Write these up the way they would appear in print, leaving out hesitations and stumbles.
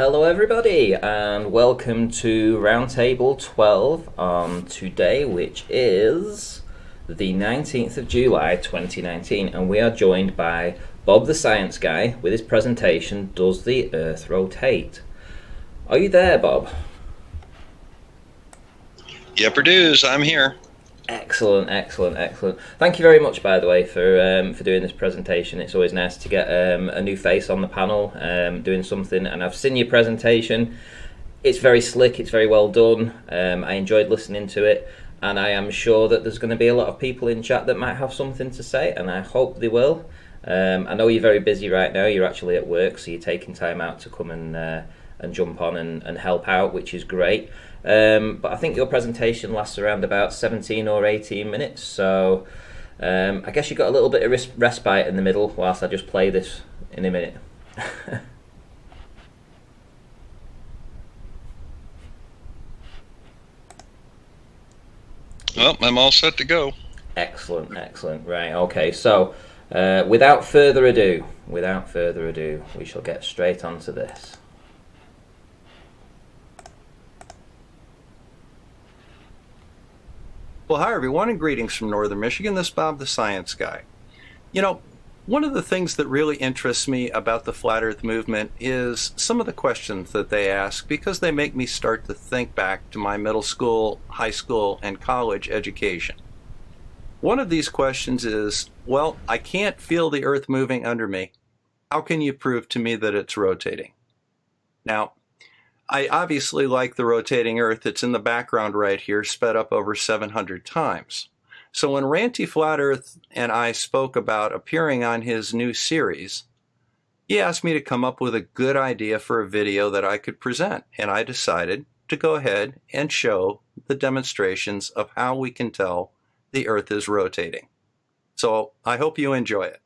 Hello everybody and welcome to Roundtable 12 on today, which is the 19th of July 2019, and we are joined by Bob the Science Guy with his presentation, Does the Earth Rotate? Are you there, Bob? Yepperdoos, I'm here. Excellent. Thank you very much, by the way, for doing this presentation. It's always nice to get a new face on the panel doing something, and I've seen your presentation. It's very slick, it's very well done. I enjoyed listening to it, and I am sure that there's going to be a lot of people in chat that might have something to say, and I hope they will. I know you're very busy right now, you're actually at work, so you're taking time out to come and jump on and help out, which is great. But I think your presentation lasts around about 17 or 18 minutes, so I guess you got a little bit of respite in the middle whilst I just play this in a minute. Well, I'm all set to go. Excellent. Right, okay, so without further ado, we shall get straight onto this. Well, hi everyone, and greetings from Northern Michigan. This is Bob the Science Guy. You know, one of the things that really interests me about the Flat Earth movement is some of the questions that they ask, because they make me start to think back to my middle school, high school, and college education. One of these questions is, well, I can't feel the Earth moving under me. How can you prove to me that it's rotating? Now, I obviously like the rotating Earth. It's in the background right here, sped up over 700 times. So when Ranty Flat Earth and I spoke about appearing on his new series, he asked me to come up with a good idea for a video that I could present, and I decided to go ahead and show the demonstrations of how we can tell the Earth is rotating. So I hope you enjoy it.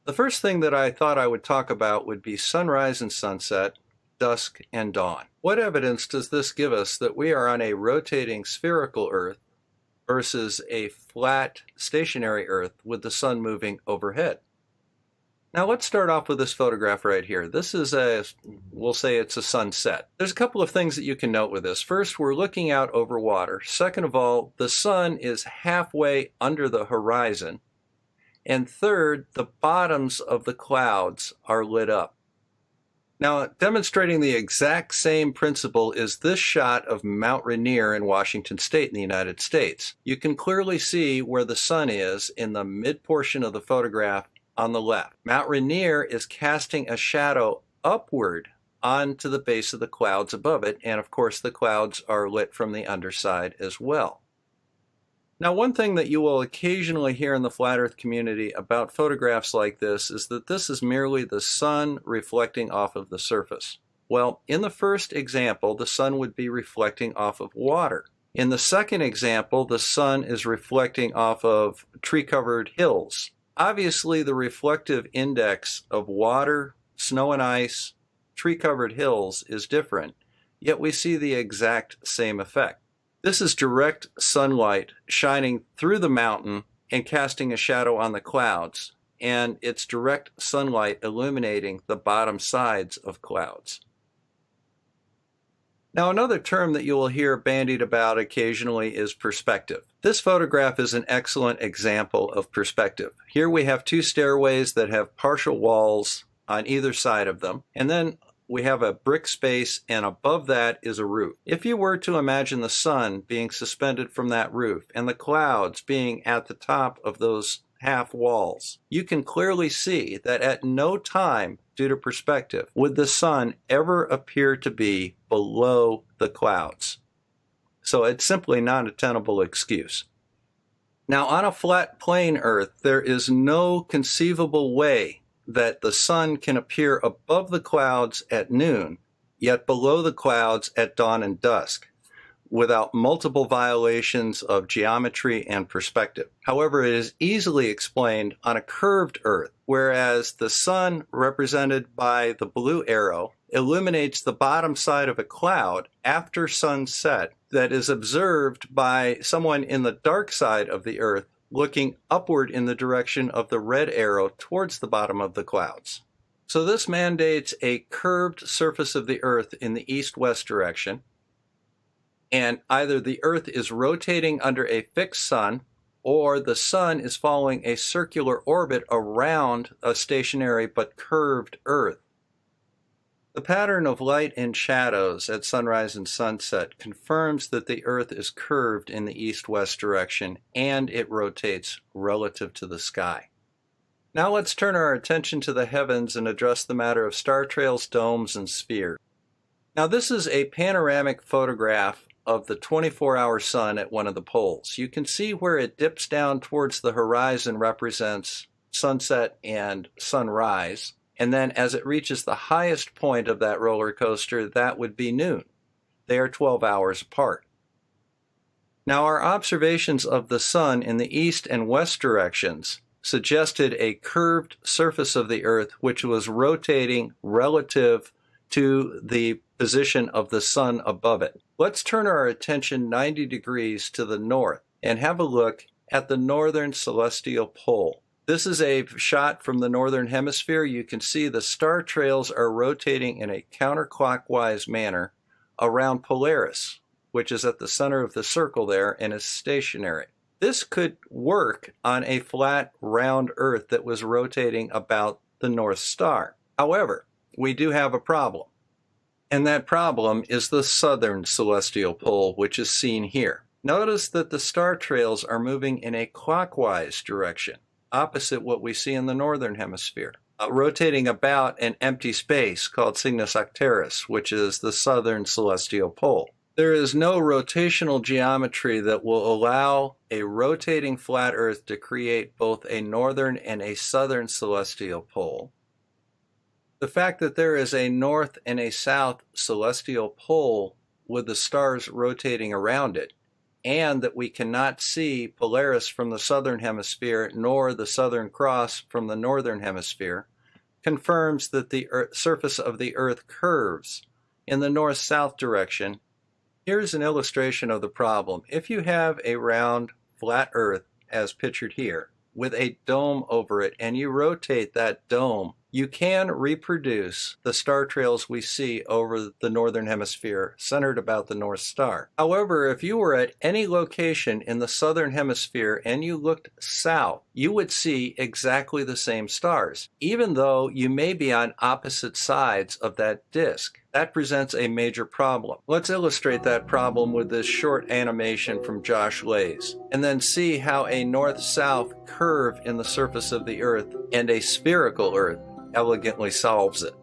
The first thing that I thought I would talk about would be sunrise and sunset, dusk and dawn. What evidence does this give us that we are on a rotating spherical Earth versus a flat stationary Earth with the sun moving overhead? Now let's start off with this photograph right here. This is we'll say it's a sunset. There's a couple of things that you can note with this. First, we're looking out over water. Second of all, the sun is halfway under the horizon. And third, the bottoms of the clouds are lit up. Now, demonstrating the exact same principle is this shot of Mount Rainier in Washington State in the United States. You can clearly see where the sun is in the mid portion of the photograph on the left. Mount Rainier is casting a shadow upward onto the base of the clouds above it, and of course the clouds are lit from the underside as well. Now, one thing that you will occasionally hear in the flat Earth community about photographs like this is that this is merely the sun reflecting off of the surface. Well, in the first example, the sun would be reflecting off of water. In the second example, the sun is reflecting off of tree-covered hills. Obviously, the reflective index of water, snow and ice, tree-covered hills is different, yet we see the exact same effect. This is direct sunlight shining through the mountain and casting a shadow on the clouds, and it's direct sunlight illuminating the bottom sides of clouds. Now, another term that you will hear bandied about occasionally is perspective. This photograph is an excellent example of perspective. Here we have two stairways that have partial walls on either side of them, and then we have a brick space, and above that is a roof. If you were to imagine the sun being suspended from that roof and the clouds being at the top of those half walls, you can clearly see that at no time, due to perspective, would the sun ever appear to be below the clouds. So it's simply not a tenable excuse. Now, on a flat plane Earth, there is no conceivable way that the sun can appear above the clouds at noon, yet below the clouds at dawn and dusk, without multiple violations of geometry and perspective. However, it is easily explained on a curved Earth, whereas the sun, represented by the blue arrow, illuminates the bottom side of a cloud after sunset that is observed by someone in the dark side of the Earth looking upward in the direction of the red arrow towards the bottom of the clouds. So this mandates a curved surface of the Earth in the east-west direction, and either the Earth is rotating under a fixed sun, or the sun is following a circular orbit around a stationary but curved Earth. The pattern of light and shadows at sunrise and sunset confirms that the Earth is curved in the east-west direction, and it rotates relative to the sky. Now let's turn our attention to the heavens and address the matter of star trails, domes, and spheres. Now this is a panoramic photograph of the 24-hour sun at one of the poles. You can see where it dips down towards the horizon represents sunset and sunrise, and then as it reaches the highest point of that roller coaster, that would be noon. They are 12 hours apart. Now our observations of the sun in the east and west directions suggested a curved surface of the Earth which was rotating relative to the position of the sun above it. Let's turn our attention 90 degrees to the north and have a look at the northern celestial pole. This is a shot from the northern hemisphere. You can see the star trails are rotating in a counterclockwise manner around Polaris, which is at the center of the circle there and is stationary. This could work on a flat, round Earth that was rotating about the North Star. However, we do have a problem, and that problem is the southern celestial pole, which is seen here. Notice that the star trails are moving in a clockwise direction, opposite what we see in the northern hemisphere, rotating about an empty space called Cygnus Octaris, which is the southern celestial pole. There is no rotational geometry that will allow a rotating flat Earth to create both a northern and a southern celestial pole. The fact that there is a north and a south celestial pole with the stars rotating around it, and that we cannot see Polaris from the southern hemisphere nor the Southern Cross from the northern hemisphere, confirms that the surface of the Earth curves in the north-south direction. Here's an illustration of the problem. If you have a round, flat Earth, as pictured here, with a dome over it, and you rotate that dome, you can reproduce the star trails we see over the northern hemisphere centered about the North Star. However, if you were at any location in the southern hemisphere and you looked south, you would see exactly the same stars, even though you may be on opposite sides of that disk. That presents a major problem. Let's illustrate that problem with this short animation from Josh Lays, and then see how a north-south curve in the surface of the Earth and a spherical Earth elegantly solves it.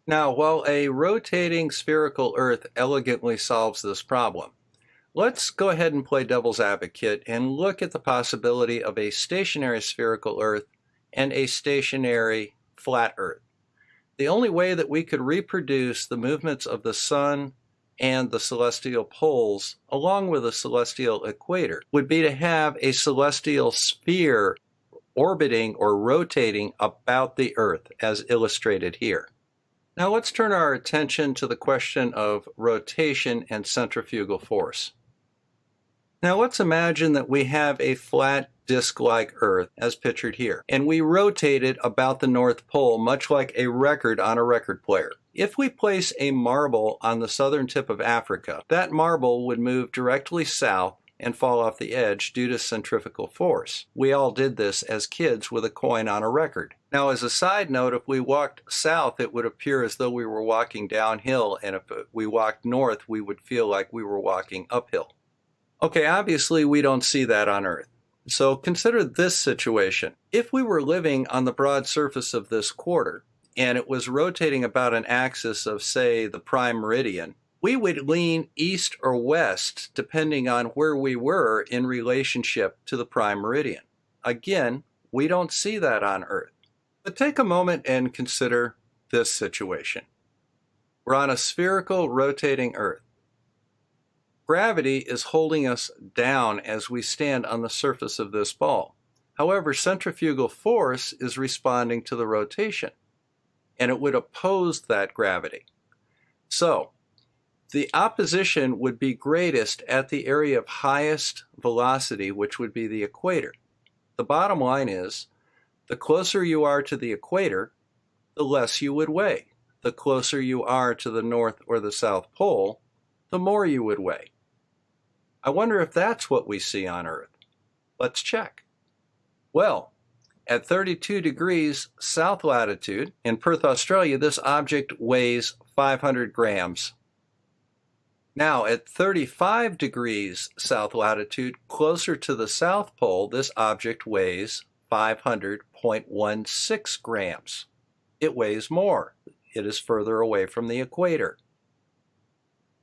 Now, while a rotating spherical Earth elegantly solves this problem, let's go ahead and play devil's advocate and look at the possibility of a stationary spherical Earth and a stationary flat Earth. The only way that we could reproduce the movements of the sun and the celestial poles along with a celestial equator would be to have a celestial sphere orbiting or rotating about the Earth, as illustrated here. Now let's turn our attention to the question of rotation and centrifugal force. Now let's imagine that we have a flat disk-like Earth, as pictured here, and we rotate it about the North Pole, much like a record on a record player. If we place a marble on the southern tip of Africa, that marble would move directly south and fall off the edge due to centrifugal force. We all did this as kids with a coin on a record. Now, as a side note, if we walked south, it would appear as though we were walking downhill, and if we walked north, we would feel like we were walking uphill. Okay, obviously we don't see that on Earth. So consider this situation. If we were living on the broad surface of this quarter, and it was rotating about an axis of, say, the prime meridian, we would lean east or west depending on where we were in relationship to the prime meridian. Again, we don't see that on Earth. But take a moment and consider this situation. We're on a spherical rotating Earth. Gravity is holding us down as we stand on the surface of this ball. However, centrifugal force is responding to the rotation, and it would oppose that gravity. So, the opposition would be greatest at the area of highest velocity, which would be the equator. The bottom line is, the closer you are to the equator, the less you would weigh. The closer you are to the North or the South Pole, the more you would weigh. I wonder if that's what we see on Earth. Let's check. Well, at 32 degrees south latitude in Perth, Australia, this object weighs 500 grams. Now, at 35 degrees south latitude, closer to the South Pole, this object weighs 500.16 grams. It weighs more. It is further away from the equator.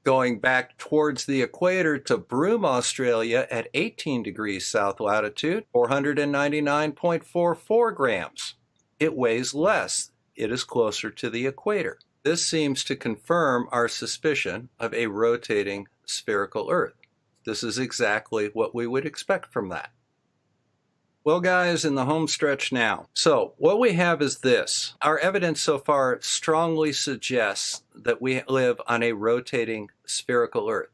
Going back towards the equator to Broome, Australia, at 18 degrees south latitude, 499.44 grams. It weighs less. It is closer to the equator. This seems to confirm our suspicion of a rotating spherical Earth. This is exactly what we would expect from that. Well, guys, in the home stretch now. So, what we have is this. Our evidence so far strongly suggests that we live on a rotating spherical Earth.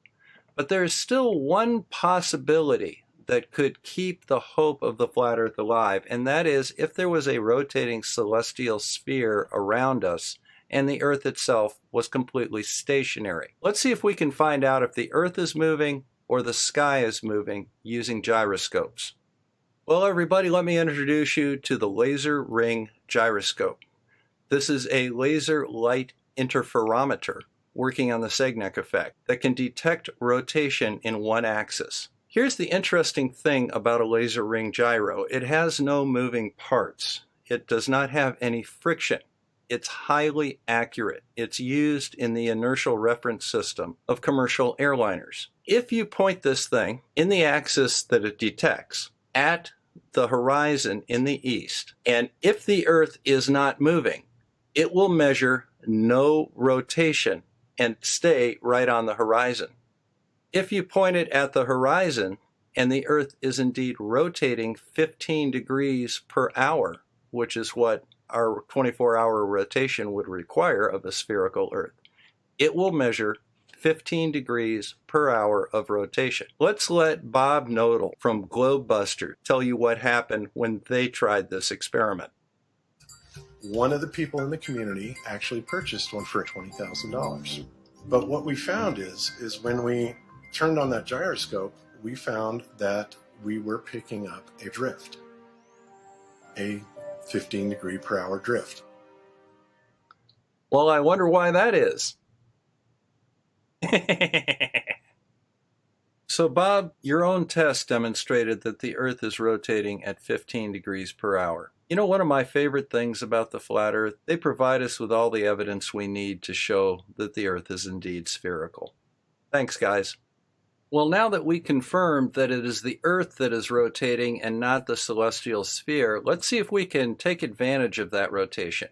But there is still one possibility that could keep the hope of the flat Earth alive, and that is if there was a rotating celestial sphere around us and the Earth itself was completely stationary. Let's see if we can find out if the Earth is moving or the sky is moving using gyroscopes. Well, everybody, let me introduce you to the laser ring gyroscope. This is a laser light interferometer working on the Segnac effect that can detect rotation in one axis. Here's the interesting thing about a laser ring gyro. It has no moving parts. It does not have any friction. It's highly accurate. It's used in the inertial reference system of commercial airliners. If you point this thing in the axis that it detects at the horizon in the east, and if the Earth is not moving, it will measure no rotation and stay right on the horizon. If you point it at the horizon and the Earth is indeed rotating 15 degrees per hour, which is what our 24-hour rotation would require of a spherical Earth, it will measure 15 degrees per hour of rotation. Let's let Bob Nodal from Globebuster tell you what happened when they tried this experiment. One of the people in the community actually purchased one for $20,000. But what we found is when we turned on that gyroscope, we found that we were picking up a drift, a 15 degree per hour drift. Well, I wonder why that is. So, Bob, your own test demonstrated that the Earth is rotating at 15 degrees per hour. You know, one of my favorite things about the flat Earth, they provide us with all the evidence we need to show that the Earth is indeed spherical. Thanks, guys. Well, now that we confirmed that it is the Earth that is rotating and not the celestial sphere, let's see if we can take advantage of that rotation.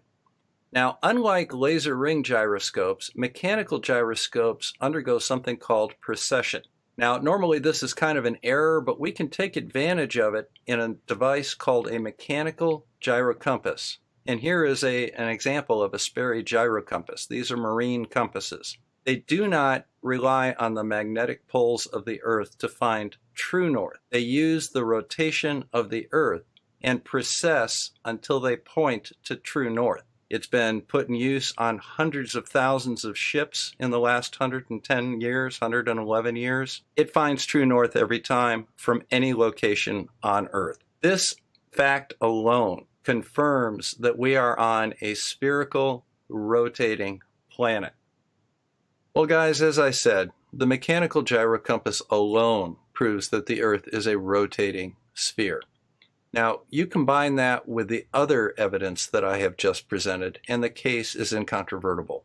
Now, unlike laser ring gyroscopes, mechanical gyroscopes undergo something called precession. Now, normally this is kind of an error, but we can take advantage of it in a device called a mechanical gyrocompass. And here is an example of a Sperry gyrocompass. These are marine compasses. They do not rely on the magnetic poles of the Earth to find true north. They use the rotation of the Earth and precess until they point to true north. It's been put in use on hundreds of thousands of ships in the last 110 years, 111 years. It finds true north every time from any location on Earth. This fact alone confirms that we are on a spherical, rotating planet. Well, guys, as I said, the mechanical gyrocompass alone proves that the Earth is a rotating sphere. Now, you combine that with the other evidence that I have just presented, and the case is incontrovertible.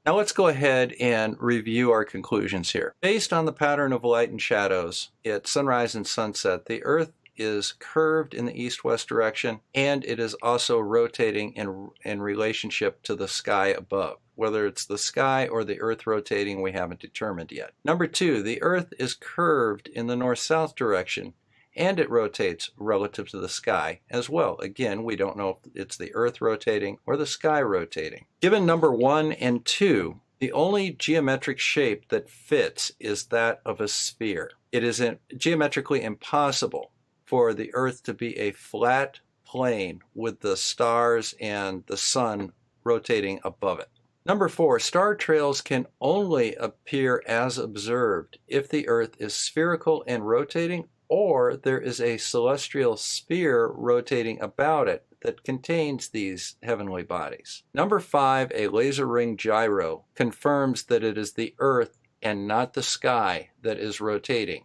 Now let's go ahead and review our conclusions here. Based on the pattern of light and shadows at sunrise and sunset, the Earth is curved in the east-west direction, and it is also rotating in relationship to the sky above. Whether it's the sky or the Earth rotating, we haven't determined yet. Number two, the Earth is curved in the north-south direction, and it rotates relative to the sky as well. Again, we don't know if it's the Earth rotating or the sky rotating. Given number 1 and 2, the only geometric shape that fits is that of a sphere. It is geometrically impossible for the Earth to be a flat plane with the stars and the sun rotating above it. Number 4, star trails can only appear as observed if the Earth is spherical and rotating, or there is a celestial sphere rotating about it that contains these heavenly bodies. Number 5, a laser ring gyro confirms that it is the Earth and not the sky that is rotating,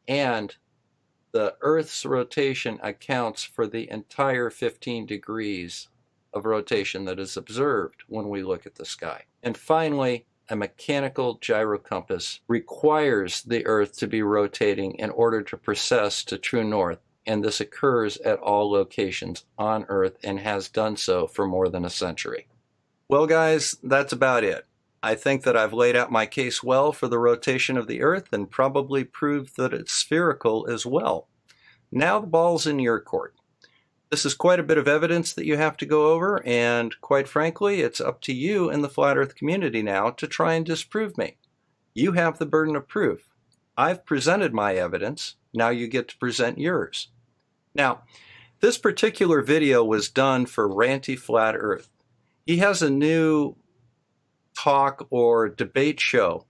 and the Earth's rotation accounts for the entire 15 degrees of rotation that is observed when we look at the sky. And finally, a mechanical gyrocompass requires the Earth to be rotating in order to precess to true north, and this occurs at all locations on Earth and has done so for more than a century. Well, guys, that's about it. I think that I've laid out my case well for the rotation of the Earth and probably proved that it's spherical as well. Now the ball's in your court. This is quite a bit of evidence that you have to go over, and quite frankly, it's up to you in the Flat Earth community now to try and disprove me. You have the burden of proof. I've presented my evidence, now you get to present yours. Now, this particular video was done for Ranty Flat Earth. He has a new talk or debate show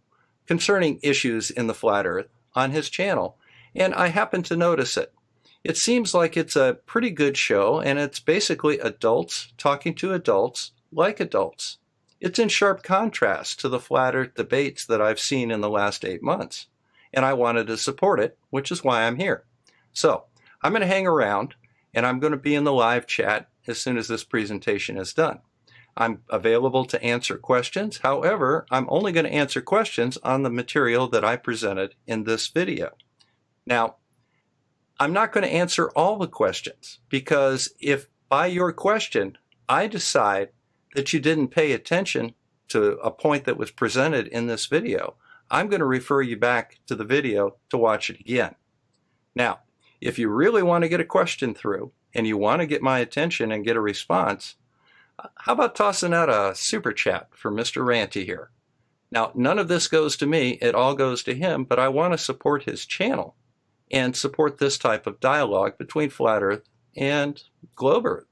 concerning issues in the Flat Earth on his channel, and I happened to notice it. It seems like it's a pretty good show, and it's basically adults talking to adults like adults. It's in sharp contrast to the Flat Earth debates that I've seen in the last 8 months, and I wanted to support it, which is why I'm here. So, I'm going to hang around, and I'm going to be in the live chat as soon as this presentation is done. I'm available to answer questions. However, I'm only going to answer questions on the material that I presented in this video. Now, I'm not going to answer all the questions, because if by your question I decide that you didn't pay attention to a point that was presented in this video, I'm going to refer you back to the video to watch it again. Now, if you really want to get a question through and you want to get my attention and get a response, how about tossing out a super chat for Mr. Ranty here? Now, none of this goes to me, it all goes to him, but I want to support his channel and support this type of dialogue between Flat Earth and Globe Earth.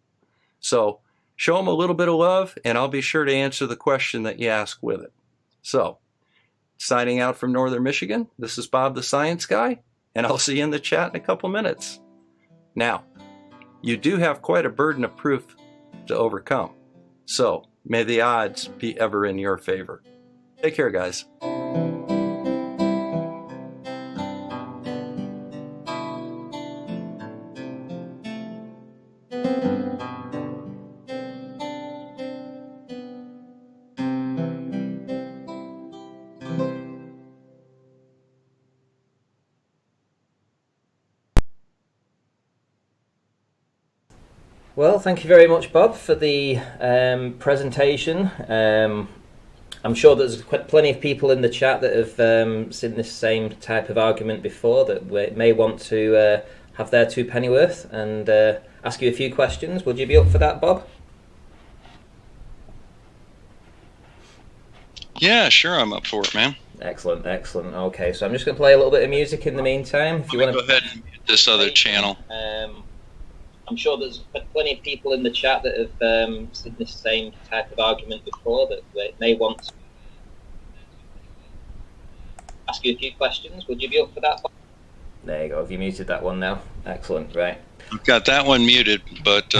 So show him a little bit of love, and I'll be sure to answer the question that you ask with it. So, signing out from Northern Michigan, this is Bob the Science Guy, and I'll see you in the chat in a couple minutes. Now, you do have quite a burden of proof to overcome, so may the odds be ever in your favor. Take care, guys. Well, thank you very much, Bob, for the presentation. I'm sure there's plenty of people in the chat that have seen this same type of argument before that may want to have their two pennyworth and ask you a few questions. Would you be up for that, Bob? Yeah, sure, I'm up for it, man. Excellent, excellent. Okay, so I'm just going to play a little bit of music in the meantime. If you want to go ahead and mute this other channel. I'm sure there's plenty of people in the chat that have seen this same type of argument before, that they may want to ask you a few questions. Would you be up for that? There you go. Have you muted that one now? Excellent. Right. I've got that one muted, but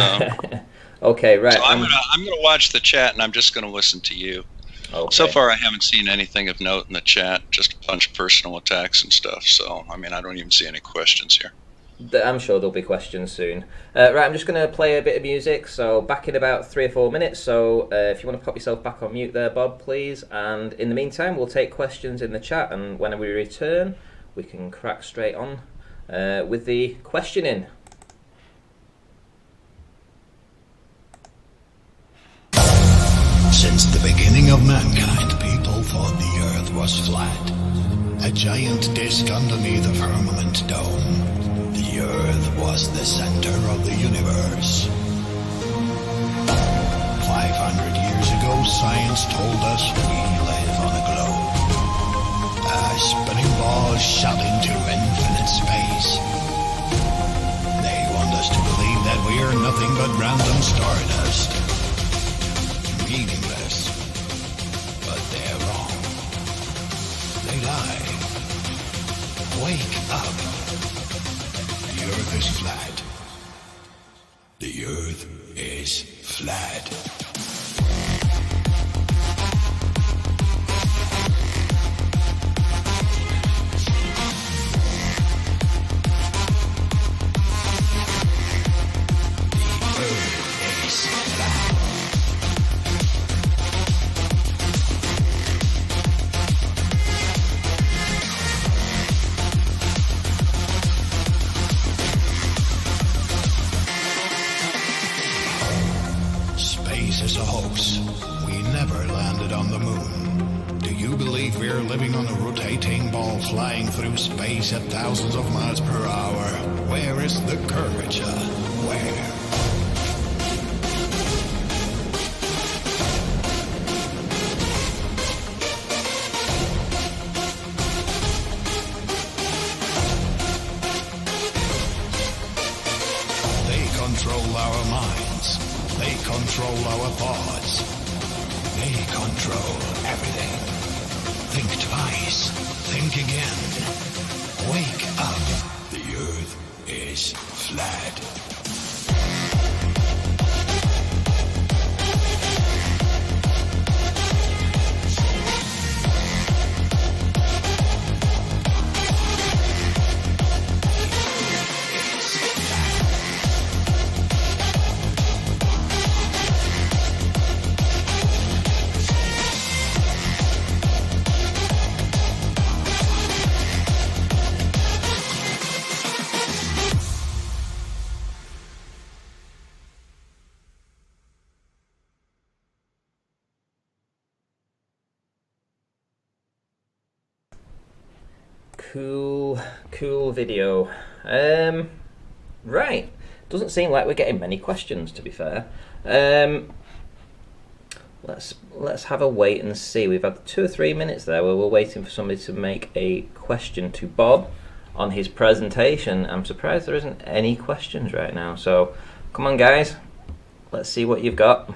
okay. Right. So I'm gonna watch the chat, and I'm just gonna listen to you. Okay. So far, I haven't seen anything of note in the chat. Just a bunch of personal attacks and stuff. So I mean, I don't even see any questions here. I'm sure there'll be questions soon. Right, I'm just going to play a bit of music, so back in about 3 or 4 minutes, so if you want to pop yourself back on mute there, Bob, please, and in the meantime we'll take questions in the chat, and when we return we can crack straight on with the questioning. Since the beginning of mankind, people thought the earth was flat, a giant disk underneath a firmament dome. The Earth was the center of the universe. 500 years ago, science told us we live on a globe. A spinning ball shot into infinite space. They want us to believe that we are nothing but random stardust. Meaningless. But they're wrong. They lie. Wake up. The Earth is flat. The Earth is flat. The Earth is flat. Is a hoax. We never landed on the moon. Do you believe we're living on a rotating ball flying through space at thousands of miles per hour? Where is the curvature? Where? They control our minds. They control our thoughts. They control everything. Think twice. Think again. Wake up. The Earth is flat. Cool video. Right, doesn't seem like we're getting many questions, to be fair. Let's have a wait and see. We've had 2 or 3 minutes there where we're waiting for somebody to make a question to Bob on his presentation. I'm surprised there isn't any questions right now, so come on guys, let's see what you've got.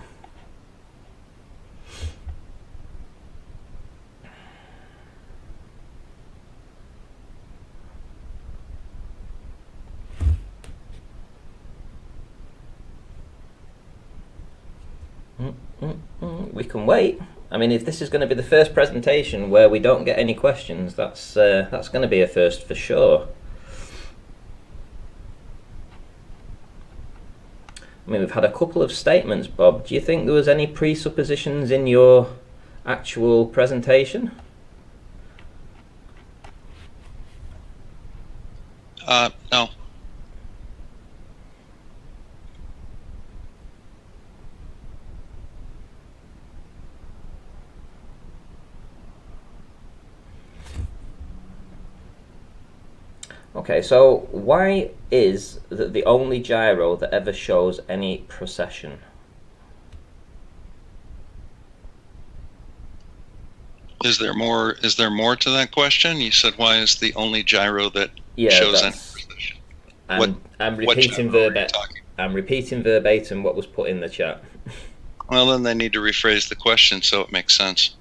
We can wait. I mean, if this is going to be the first presentation where we don't get any questions, that's going to be a first for sure. I mean, we've had a couple of statements, Bob. Do you think there was any presuppositions in your actual presentation? No. Okay, so why is that the only gyro that ever shows any precession? Is there more to that question? You said why is the only gyro that shows any precession? I'm repeating verbatim. I'm repeating verbatim what was put in the chat. Well, then they need to rephrase the question so it makes sense.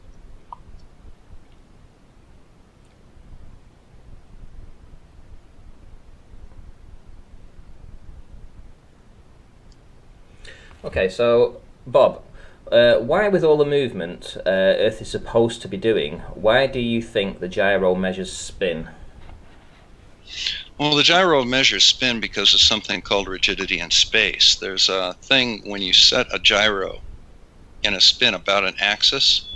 Okay, so Bob, why with all the movement Earth is supposed to be doing, why do you think the gyro measures spin? Well, the gyro measures spin because of something called rigidity in space. There's a thing when you set a gyro in a spin about an axis.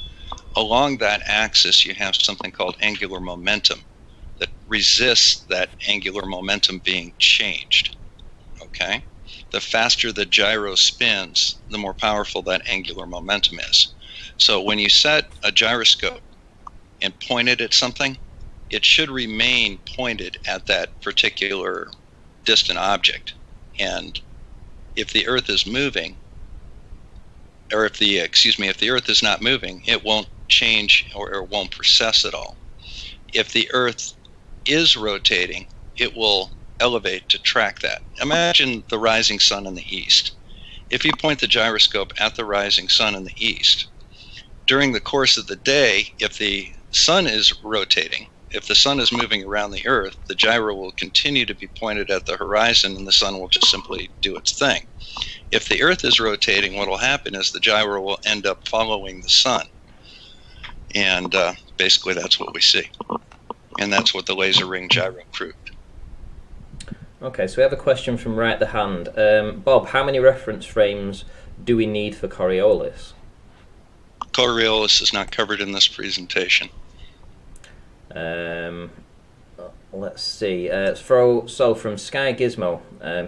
Along that axis, you have something called angular momentum that resists that angular momentum being changed. Okay? The faster the gyro spins, the more powerful that angular momentum is. So when you set a gyroscope and point it at something, it should remain pointed at that particular distant object. And if the Earth is moving, or if the Earth is not moving, it won't change or it won't precess at all. If the Earth is rotating, it will elevate to track that. Imagine the rising sun in the east. If you point the gyroscope at the rising sun in the east, during the course of the day, if the sun is rotating, if the sun is moving around the Earth, the gyro will continue to be pointed at the horizon and the sun will just simply do its thing. If the Earth is rotating, what will happen is the gyro will end up following the sun. And basically that's what we see. And that's what the laser ring gyro proved. Okay, so we have a question from Right the Hand. Bob, how many reference frames do we need for Coriolis? Coriolis is not covered in this presentation. Let's see. So from Sky Gizmo,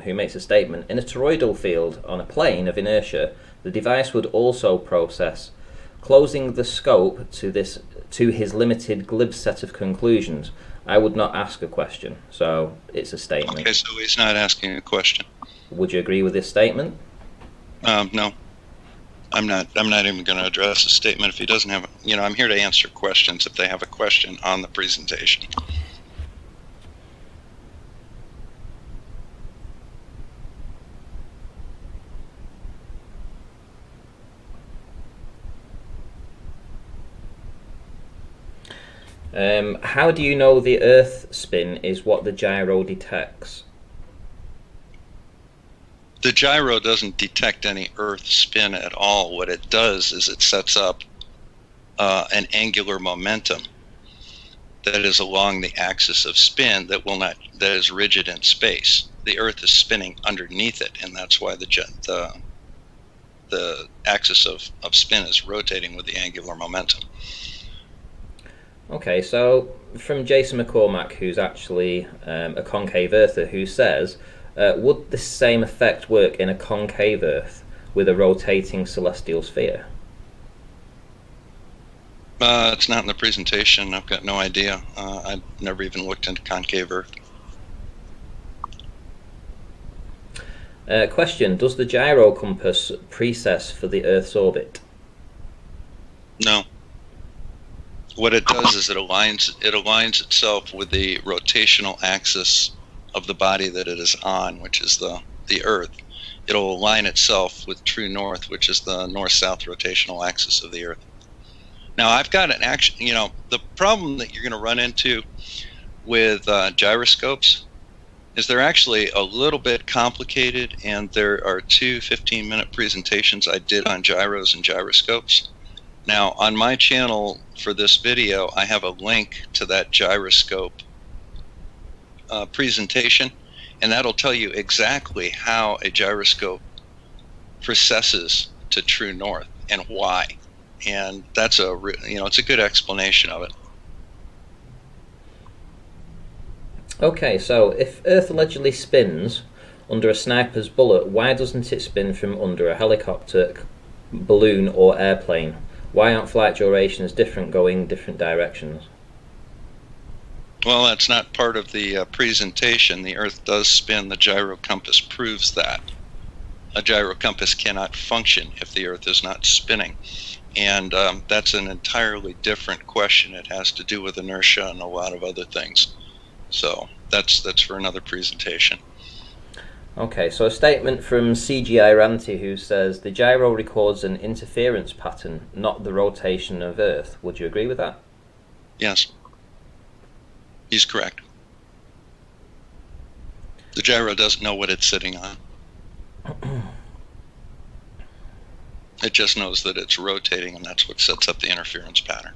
who makes a statement, in a toroidal field on a plane of inertia, the device would also process, closing the scope to his limited glib set of conclusions. I would not ask a question, so it's a statement. Okay, so he's not asking a question. Would you agree with this statement? No. I'm not even going to address the statement if he doesn't have. I'm here to answer questions if they have a question on the presentation. How do you know the Earth spin is what the gyro detects? The gyro doesn't detect any Earth spin at all. What it does is it sets up an angular momentum that is along the axis of spin that is rigid in space. The Earth is spinning underneath it, and that's why the axis of spin is rotating with the angular momentum. Okay, so from Jason McCormack, who's actually a concave earther, who says, would the same effect work in a concave Earth with a rotating celestial sphere? It's not in the presentation. I've got no idea. I've never even looked into concave Earth. Question, does the gyrocompass precess for the Earth's orbit? No. What it does is it aligns itself with the rotational axis of the body that it is on, which is the Earth. It'll align itself with true north, which is the north-south rotational axis of the Earth. Now, I've got an action. The problem that you're going to run into with gyroscopes is they're actually a little bit complicated, and there are two 15-minute presentations I did on gyros and gyroscopes. Now, on my channel for this video, I have a link to that gyroscope presentation, and that'll tell you exactly how a gyroscope precesses to true north and why. And that's it's a good explanation of it. Okay, so if Earth allegedly spins under a sniper's bullet, why doesn't it spin from under a helicopter, balloon, or airplane? Why aren't flight durations different going different directions? Well, that's not part of the presentation. The Earth does spin. The gyrocompass proves that. A gyrocompass cannot function if the Earth is not spinning. And that's an entirely different question. It has to do with inertia and a lot of other things. So that's for another presentation. Okay, so a statement from CGI Ranty who says the gyro records an interference pattern, not the rotation of Earth. Would you agree with that? Yes. He's correct. The gyro doesn't know what it's sitting on. It just knows that it's rotating, and that's what sets up the interference pattern.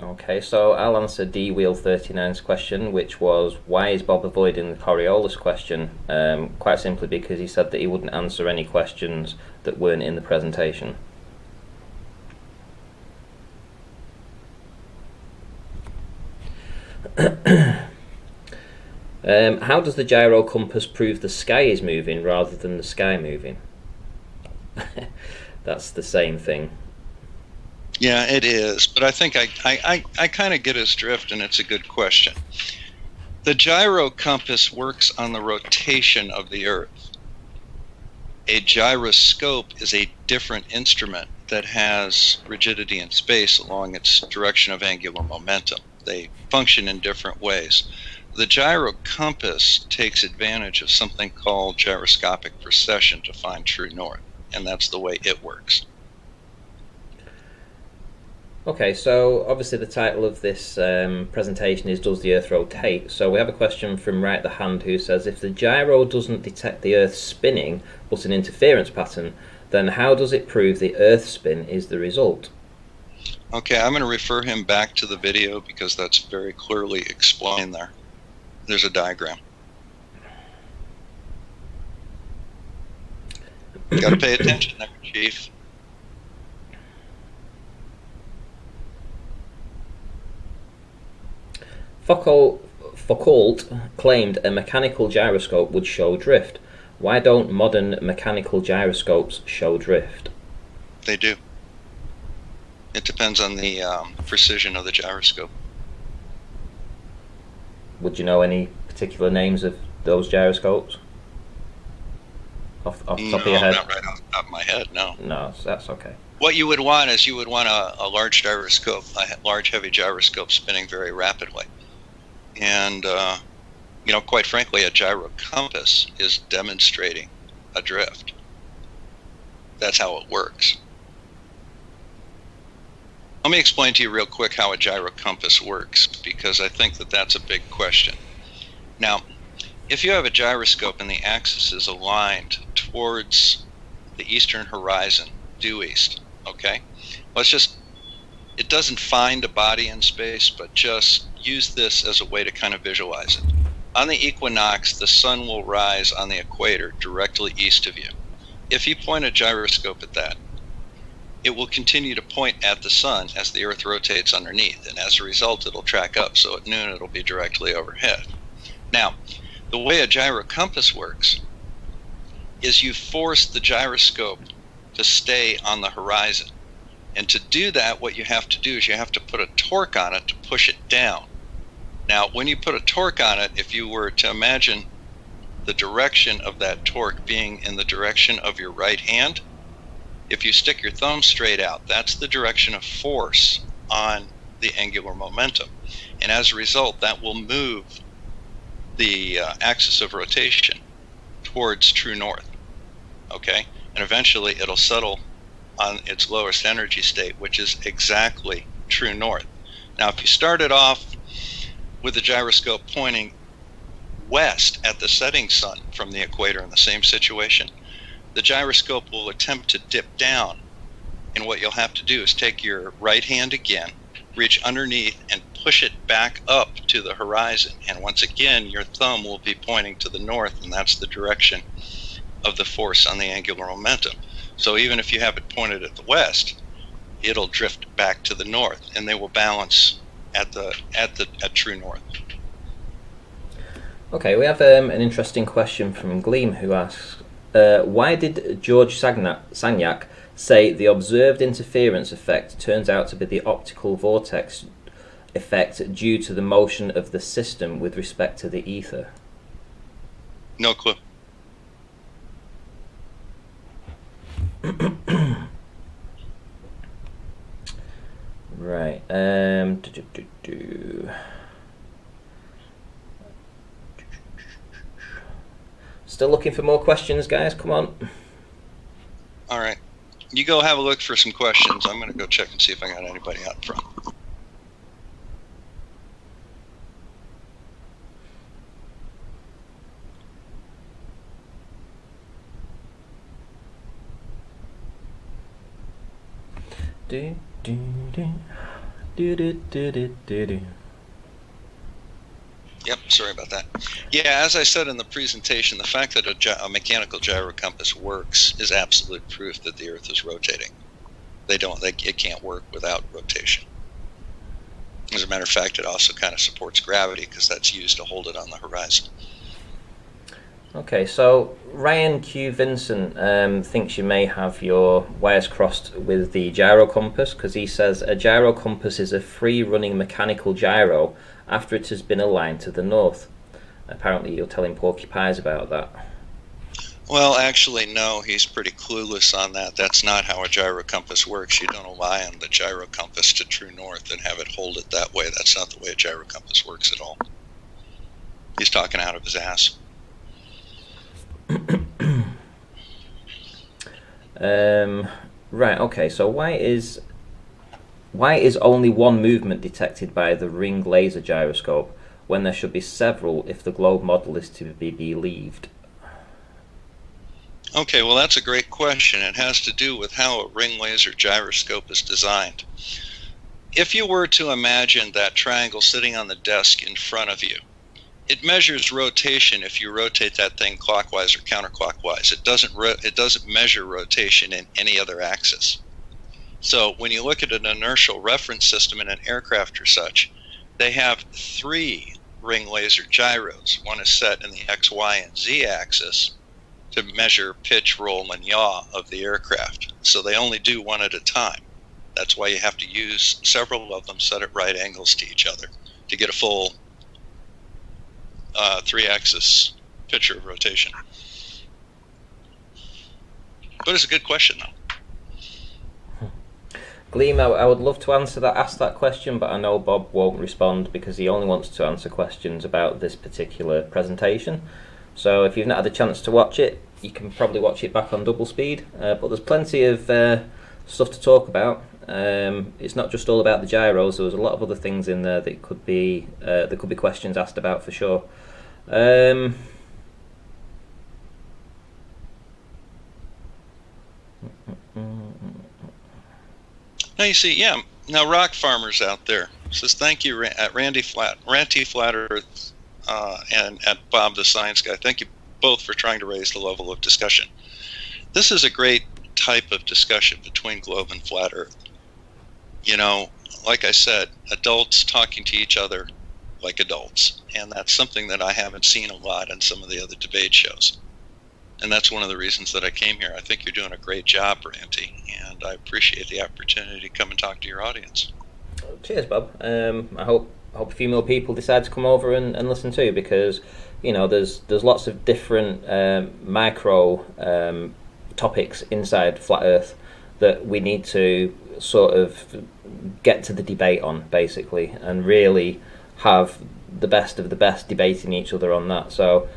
Okay, so I'll answer D Wheel 39's question, which was why is Bob avoiding the Coriolis question? Quite simply because he said that he wouldn't answer any questions that weren't in the presentation. How does the gyrocompass prove the sky is moving rather than the sky moving? That's the same thing. Yeah, it is, but I think I kind of get his drift, and it's a good question. The gyrocompass works on the rotation of the Earth. A gyroscope is a different instrument that has rigidity in space along its direction of angular momentum. They function in different ways. The gyrocompass takes advantage of something called gyroscopic precession to find true north, and that's the way it works. Okay, so obviously the title of this presentation is Does the Earth Rotate? So we have a question from Right the Hand who says if the gyro doesn't detect the Earth spinning but an interference pattern, then how does it prove the Earth spin is the result? Okay, I'm going to refer him back to the video because that's very clearly explained there. There's a diagram. Got to pay attention there, Chief. Foucault claimed a mechanical gyroscope would show drift. Why don't modern mechanical gyroscopes show drift? They do. It depends on the precision of the gyroscope. Would you know any particular names of those gyroscopes? Off the top of your head? Not right off the top of my head, no. No, that's okay. What you would want is you would want a large gyroscope, a large heavy gyroscope spinning very rapidly. And, quite frankly, a gyrocompass is demonstrating a drift. That's how it works. Let me explain to you real quick how a gyrocompass works, because I think that that's a big question. Now, if you have a gyroscope and the axis is aligned towards the eastern horizon, due east, okay? It doesn't find a body in space, but just use this as a way to kind of visualize it. On the equinox, the sun will rise on the equator directly east of you. If you point a gyroscope at that, it will continue to point at the sun as the Earth rotates underneath, and as a result, it'll track up, so at noon it'll be directly overhead. Now, the way a gyrocompass works is you force the gyroscope to stay on the horizon. And to do that, what you have to do is you have to put a torque on it to push it down. Now, when you put a torque on it, if you were to imagine the direction of that torque being in the direction of your right hand, if you stick your thumb straight out, that's the direction of force on the angular momentum. And as a result, that will move the axis of rotation towards true north, okay? And eventually it'll settle on its lowest energy state, which is exactly true north. Now, if you started off with the gyroscope pointing west at the setting sun from the equator in the same situation, the gyroscope will attempt to dip down. And what you'll have to do is take your right hand again, reach underneath and push it back up to the horizon. And once again, your thumb will be pointing to the north, and that's the direction of the force on the angular momentum. So even if you have it pointed at the west, it'll drift back to the north, and they will balance at true north. Okay, we have an interesting question from Gleam who asks, why did George Sagnac say the observed interference effect turns out to be the optical vortex effect due to the motion of the system with respect to the ether? No clue. Right. Still looking for more questions, guys? Come on. All right. You go have a look for some questions. I'm going to go check and see if I got anybody out front. Do, do, do. Do, do, do, do, do, do. Yep, sorry about that. Yeah, as I said in the presentation, the fact that a mechanical gyrocompass works is absolute proof that the Earth is rotating. It can't work without rotation. As a matter of fact, it also kind of supports gravity because that's used to hold it on the horizon. Okay, so Ryan Q. Vincent thinks you may have your wires crossed with the gyrocompass, because he says a gyrocompass is a free-running mechanical gyro after it has been aligned to the north. Apparently you're telling Porcupines about that. Well, actually, no, he's pretty clueless on that. That's not how a gyrocompass works. You don't align the gyrocompass to true north and have it hold it that way. That's not the way a gyrocompass works at all. He's talking out of his ass. Right, okay, so why is only one movement detected by the ring laser gyroscope when there should be several if the globe model is to be believed? Okay, well, that's a great question. It has to do with how a ring laser gyroscope is designed. If you were to imagine that triangle sitting on the desk in front of you, it measures rotation if you rotate that thing clockwise or counterclockwise. It doesn't measure rotation in any other axis. So when you look at an inertial reference system in an aircraft or such, they have 3 ring laser gyros. One is set in the X, Y, and Z axis to measure pitch, roll, and yaw of the aircraft. So they only do one at a time. That's why you have to use several of them set at right angles to each other to get a full 3-axis picture of rotation. But it's a good question, though. Gleam, I would love to ask that question, but I know Bob won't respond because he only wants to answer questions about this particular presentation. So if you've not had a chance to watch it, you can probably watch it back on double speed. But there's plenty of stuff to talk about. It's not just all about the gyros. There was a lot of other things in there that could be questions asked about for sure. Now you see, yeah. Now Rock Farmers out there says thank you at Ranty Flat Earth and at Bob the Science Guy. Thank you both for trying to raise the level of discussion. This is a great type of discussion between globe and flat Earth. You know, like I said, adults talking to each other like adults, and that's something that I haven't seen a lot in some of the other debate shows. And that's one of the reasons that I came here. I think you're doing a great job, Ranty, and I appreciate the opportunity to come and talk to your audience. Cheers, Bob. I hope a few more people decide to come over and listen too, because you know there's lots of different micro topics inside Flat Earth that we need to sort of get to the debate on, basically, and really have the best of the best debating each other on that. So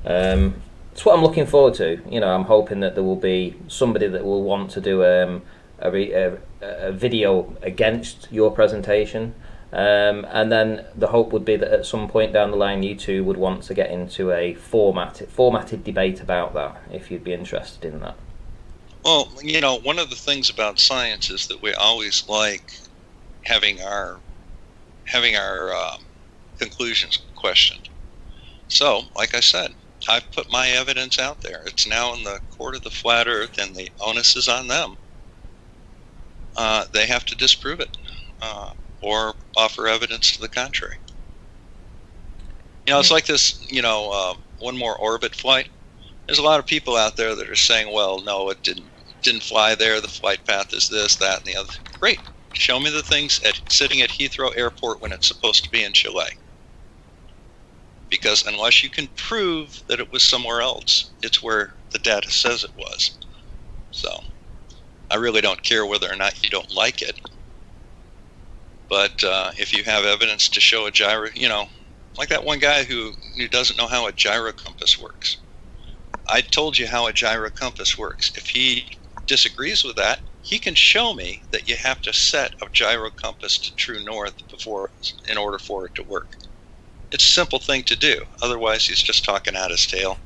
it's what I'm looking forward to. You know, I'm hoping that there will be somebody that will want to do a video against your presentation, and then the hope would be that at some point down the line you two would want to get into a formatted debate about that, if you'd be interested in that. Well, you know, one of the things about science is that we always like having our conclusions questioned. So, like I said, I've put my evidence out there. It's now in the court of the flat Earth, and the onus is on them. They have to disprove it or offer evidence to the contrary. You know, it's like this, you know, one more orbit flight. There's a lot of people out there that are saying, well, no, it didn't fly there. The flight path is this, that, and the other. Great. Show me the things sitting at Heathrow Airport when it's supposed to be in Chile. Because unless you can prove that it was somewhere else, it's where the data says it was. So I really don't care whether or not you don't like it. But if you have evidence to show a gyro, you know, like that one guy who doesn't know how a gyrocompass works. I told you how a gyrocompass works. If he disagrees with that, he can show me that you have to set a gyrocompass to true north in order for it to work. It's a simple thing to do. Otherwise, he's just talking out his tail,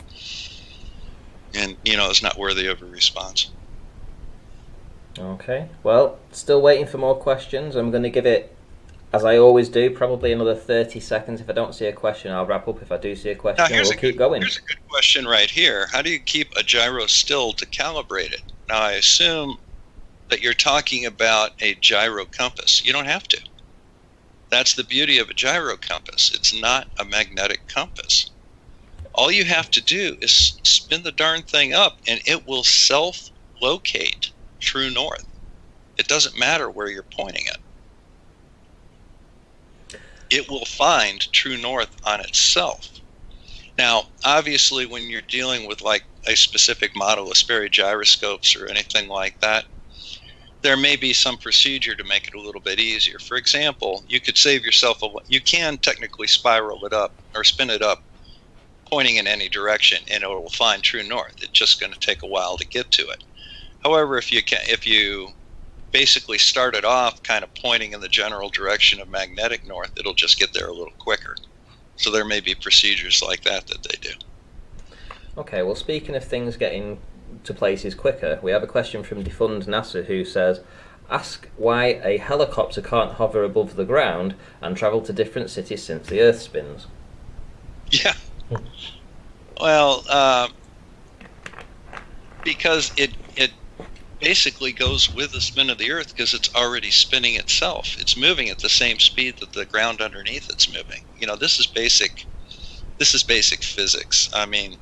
and it's not worthy of a response. Okay. Well, still waiting for more questions. I'm going to give it, as I always do, probably another 30 seconds. If I don't see a question, I'll wrap up. If I do see a question, we'll keep going. Here's a good question right here. How do you keep a gyro still to calibrate it? Now, I assume that you're talking about a gyrocompass. You don't have to. That's the beauty of a gyrocompass. It's not a magnetic compass. All you have to do is spin the darn thing up, and it will self-locate true north. It doesn't matter where you're pointing it. It will find true north on itself. Now, obviously, when you're dealing with like a specific model of Sperry gyroscopes or anything like that, there may be some procedure to make it a little bit easier. For example, you could save yourself you can technically spiral it up or spin it up, pointing in any direction, and it will find true north. It's just going to take a while to get to it. However, if you basically start it off kind of pointing in the general direction of magnetic north, it'll just get there a little quicker. So there may be procedures like that they do. Okay, well, speaking of things getting to places quicker, we have a question from Defund NASA who says, ask why a helicopter can't hover above the ground and travel to different cities since the Earth spins. Yeah. Well, because it basically goes with the spin of the Earth because it's already spinning itself. It's moving at the same speed that the ground underneath it's moving. This is basic physics. I mean,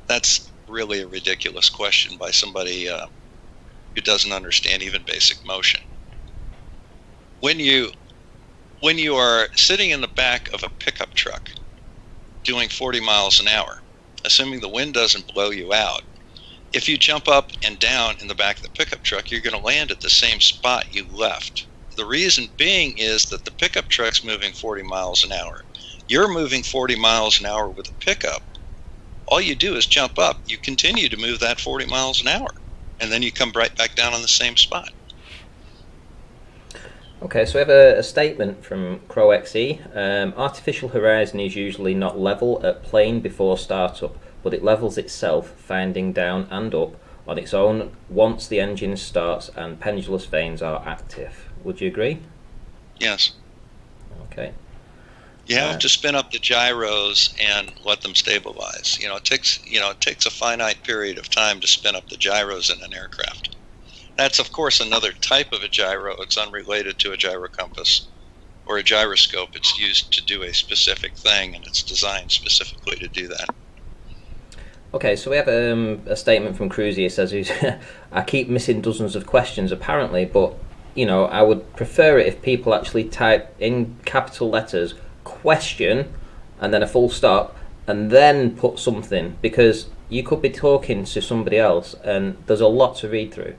that's really a ridiculous question by somebody who doesn't understand even basic motion. When you are sitting in the back of a pickup truck doing 40 miles an hour, assuming the wind doesn't blow you out, if you jump up and down in the back of the pickup truck, you're going to land at the same spot you left. The reason being is that the pickup truck's moving 40 miles an hour. You're moving 40 miles an hour with a pickup. All you do is jump up. You continue to move that 40 miles an hour, and then you come right back down on the same spot. Okay, so we have a statement from CrowXE. Artificial horizon is usually not level at plane before startup, but it levels itself, finding down and up on its own once the engine starts and pendulous vanes are active. Would you agree? Yes. Okay. You have to spin up the gyros and let them stabilize. It takes a finite period of time to spin up the gyros in an aircraft. That's, of course, another type of a gyro. It's unrelated to a gyrocompass or a gyroscope. It's used to do a specific thing, and it's designed specifically to do that. Okay, so we have a statement from Cruzy. It says, I keep missing dozens of questions, apparently, but, I would prefer it if people actually type in capital letters, question, and then a full stop, and then put something, because you could be talking to somebody else, and there's a lot to read through.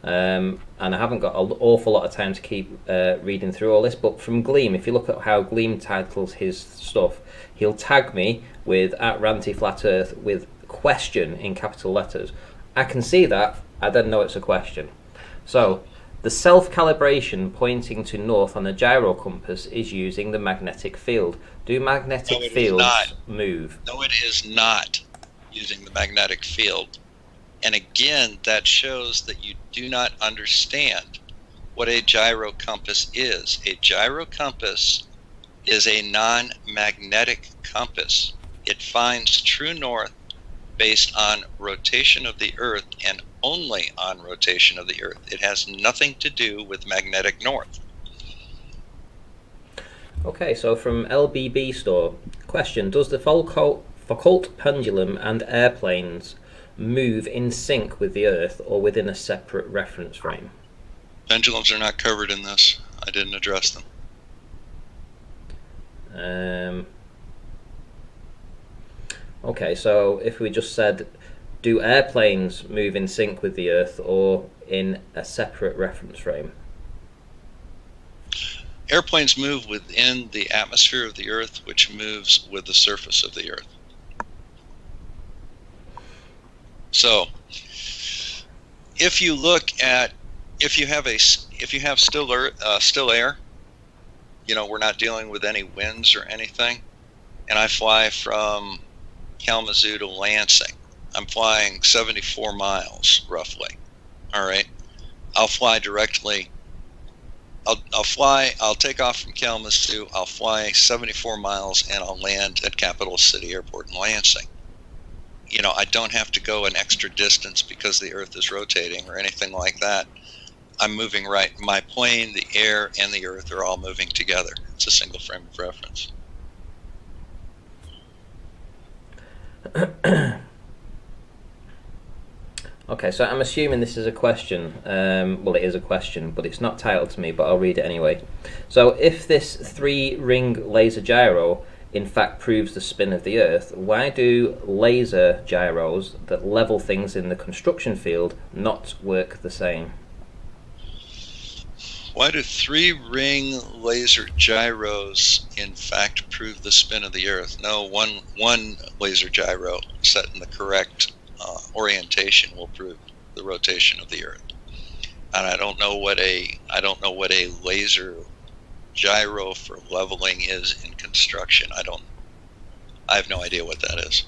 And I haven't got an awful lot of time to keep reading through all this, but from Gleam, if you look at how Gleam titles his stuff, he'll tag me with @RantyFlatEarth with question in capital letters. I can see that, I then know it's a question. So, the self-calibration pointing to north on a gyrocompass is using the magnetic field. Do magnetic fields move? No, it is not using the magnetic field. And again, that shows that you do not understand what a gyrocompass is. A gyrocompass is a non-magnetic compass. It finds true north based on rotation of the Earth and only on rotation of the Earth. It has nothing to do with magnetic north. Okay, so from LBB Store, question, does the Foucault pendulum and airplanes move in sync with the Earth or within a separate reference frame? Pendulums are not covered in this. I didn't address them. Okay, so if we just said, do airplanes move in sync with the Earth or in a separate reference frame? Airplanes move within the atmosphere of the Earth, which moves with the surface of the Earth. So if you have still air, we're not dealing with any winds or anything, and I fly from Kalamazoo to Lansing. I'm flying 74 miles roughly. All right. I'll fly directly. I'll take off from Kalamazoo. I'll fly 74 miles and I'll land at Capital City Airport in Lansing. I don't have to go an extra distance because the Earth is rotating or anything like that. I'm moving right. My plane, the air, and the Earth are all moving together. It's a single frame of reference. Okay, so I'm assuming this is a question. Well, it is a question, but it's not titled to me, but I'll read it anyway. So if this 3-ring laser gyro in fact proves the spin of the Earth, why do laser gyros that level things in the construction field not work the same? Why do 3-ring laser gyros in fact prove the spin of the Earth? No, one laser gyro set in the correct orientation will prove the rotation of the Earth. And I don't know what a laser gyro for leveling is in construction. I have no idea what that is.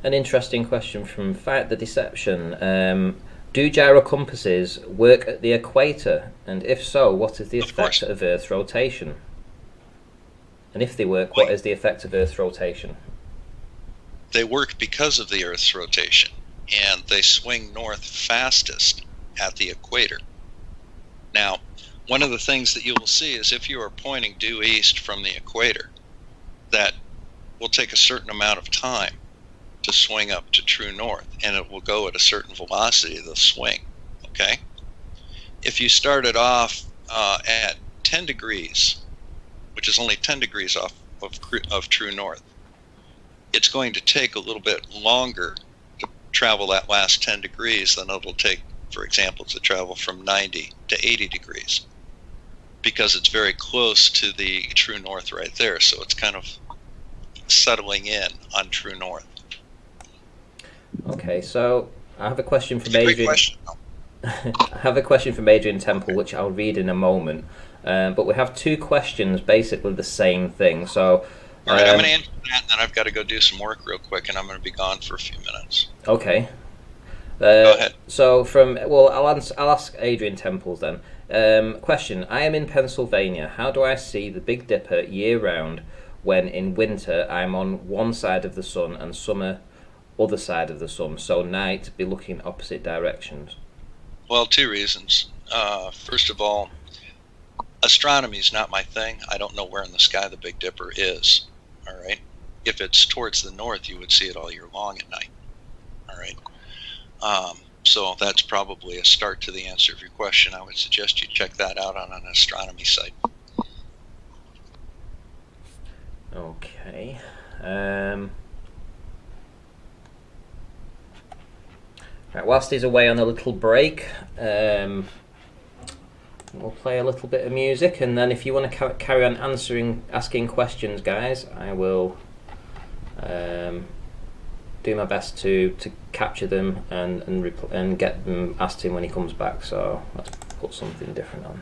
An interesting question from Fight the Deception. Do gyrocompasses work at the equator? And if so, what is the effect of Earth's rotation? And if they work, what is the effect of Earth's rotation? They work because of the Earth's rotation, and they swing north fastest at the equator. Now, one of the things that you will see is if you are pointing due east from the equator, that will take a certain amount of time to swing up to true north, and it will go at a certain velocity of the swing, okay? If you started off at 10 degrees, which is only 10 degrees off of true north, it's going to take a little bit longer to travel that last 10 degrees than it'll take, for example, to travel from 90 to 80 degrees, because it's very close to the true north right there, so it's kind of settling in on true north. Okay, so I have a question from Adrian. I have a question from Adrian Temple, which I'll read in a moment. But we have 2 questions, basically the same thing. So, all right, I'm going to answer that, and then I've got to go do some work real quick, and I'm going to be gone for a few minutes. Okay. Go ahead. So I'll ask Adrian Temples then. Question: I am in Pennsylvania. How do I see the Big Dipper year round when in winter I'm on one side of the sun and summer other side of the sun? So night be looking opposite directions. Well, 2 reasons. First of all, astronomy is not my thing. I don't know where in the sky the Big Dipper is. All right. If it's towards the north, you would see it all year long at night. All right. So that's probably a start to the answer of your question. I would suggest you check that out on an astronomy site. Okay. Right, whilst he's away on a little break, we'll play a little bit of music, and then if you want to carry on asking questions, guys, I will do my best to capture them and get them asked him when he comes back. So let's put something different on.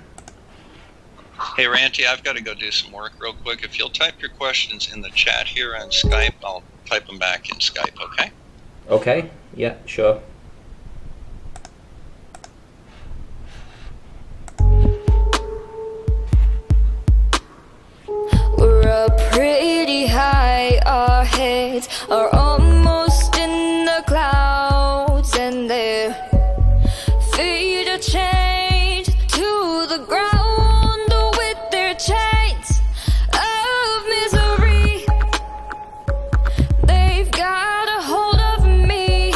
Hey Ranty, I've got to go do some work real quick. If you'll type your questions in the chat here on Skype, I'll type them back in Skype, okay? Okay, yeah, sure. We're up pretty high, our heads are almost in the clouds, and their feet are chained to the ground with their chains of misery. They've got a hold of me,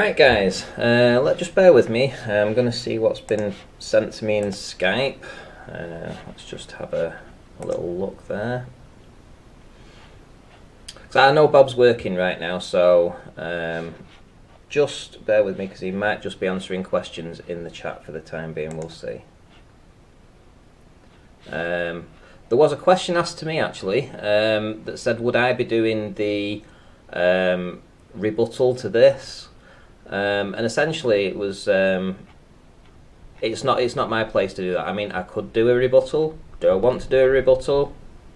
Right, guys, just bear with me. I'm going to see what's been sent to me in Skype. Let's just have a little look there. So I know Bob's working right now, so just bear with me because he might just be answering questions in the chat for the time being. We'll see. There was a question asked to me actually that said, would I be doing the rebuttal to this? And essentially, it was it's not my place to do that. I mean, I could do a rebuttal. Do I want to do a rebuttal?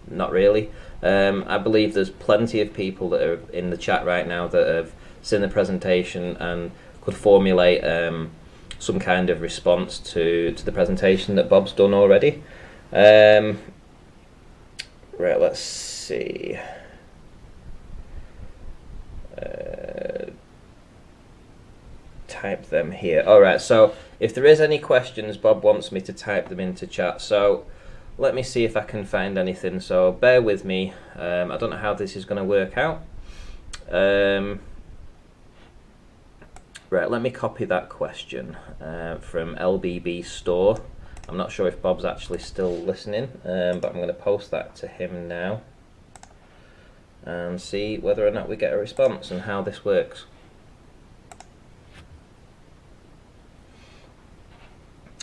Not really. I believe there's plenty of people that are in the chat right now that have seen the presentation and could formulate some kind of response to the presentation that Bob's done already. Right, let's see. Type them here. Alright, so if there is any questions, Bob wants me to type them into chat. So let me see if I can find anything. So bear with me. I don't know how this is going to work out. Right, let me copy that question from LBB Store. I'm not sure if Bob's actually still listening, but I'm going to post that to him now and see whether or not we get a response and how this works.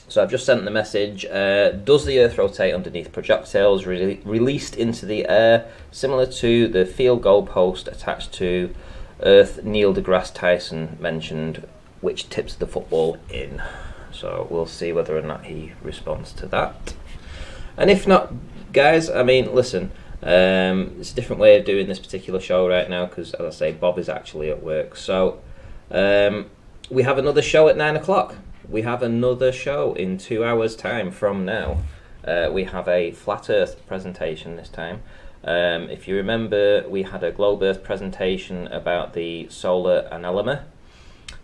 So I've just sent the message, does the Earth rotate underneath projectiles released into the air, similar to the field goal post attached to Earth Neil deGrasse Tyson mentioned, which tips the football in? So we'll see whether or not he responds to that. And if not, guys, I mean, listen, it's a different way of doing this particular show right now because, as I say, Bob is actually at work. So we have another show at 9 o'clock. We have another show in 2 hours' time from now. We have a Flat Earth presentation this time. If you remember, we had a Globe Earth presentation about the solar anemometer.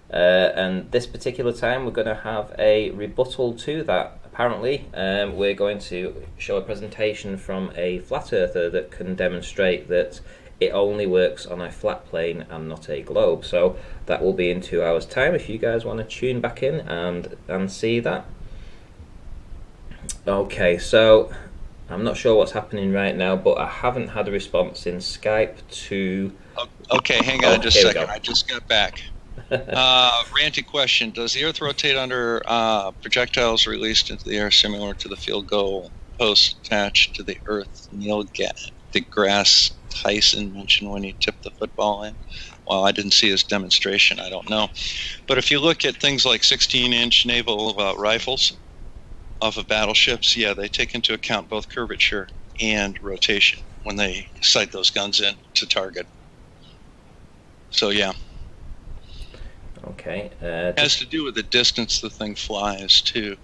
And this particular time we're going to have a rebuttal to that. Apparently, we're going to show a presentation from a flat earther that can demonstrate that it only works on a flat plane and not a globe. So that will be in 2 hours' time if you guys want to tune back in and see that. Okay, so I'm not sure what's happening right now, but I haven't had a response in Skype to... Okay, hang on just a second. I just got back. Ranty question. Does the Earth rotate under projectiles released into the air similar to the field goal post attached to the Earth Neil deGrasse Tyson mentioned when he tipped the football in? Well, I didn't see his demonstration. I don't know. But if you look at things like 16-inch naval rifles off of battleships, yeah, they take into account both curvature and rotation when they sight those guns in to target. So, yeah. Okay. It has to do with the distance the thing flies, too.